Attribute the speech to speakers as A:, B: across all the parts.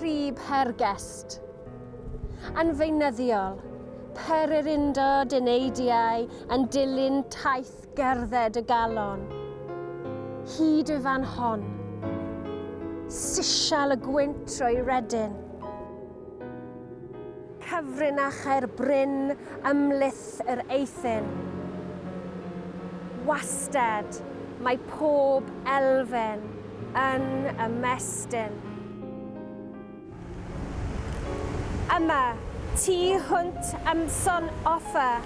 A: crib Hergest. Anfeinyddiol, pererindod yn eidiau yn dilyn taith gerdded y galon. Hyd y fan hon, sisial y gwynt trwy redyn. Cyfrinach e'r bryn ymlyth yr eithyn. Wastad mae pob elfen yn ymestyn. Yma, tŷ hwnt ymson Offa,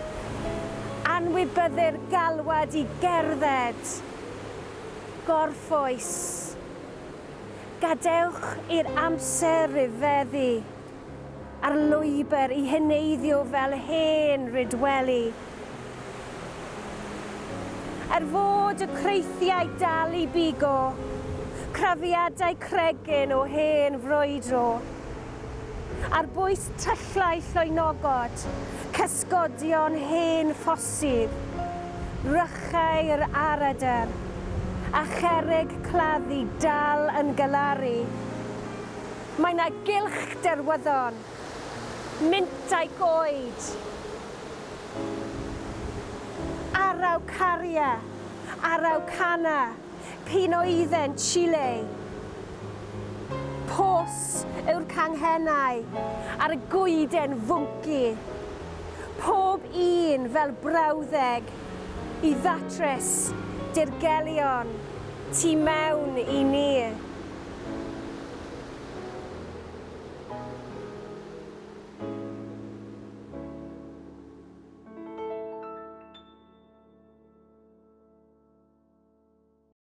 A: anwybyddir galwad i gerdded, gorffwys. Gadewch i'r amser rifeddu, a'r lwybr i heneiddio fel hen rydweli. Fod y creithiau dal i bigo, crafiadau cregyn o hen frwydro. Ar bwys tyllau llwynogod, cysgodion hen ffosib, rychau'r aradr, a cherrig claddu dal yn gylaru. Mae yna gylch derwyddon, mintau goed, araw caria, araw cana, pinoedden Chile. Pos yw'r canghennau a'r gwyden fwnci. Pob un fel brawddeg i ddatrys dirgelion tu mewn i ni.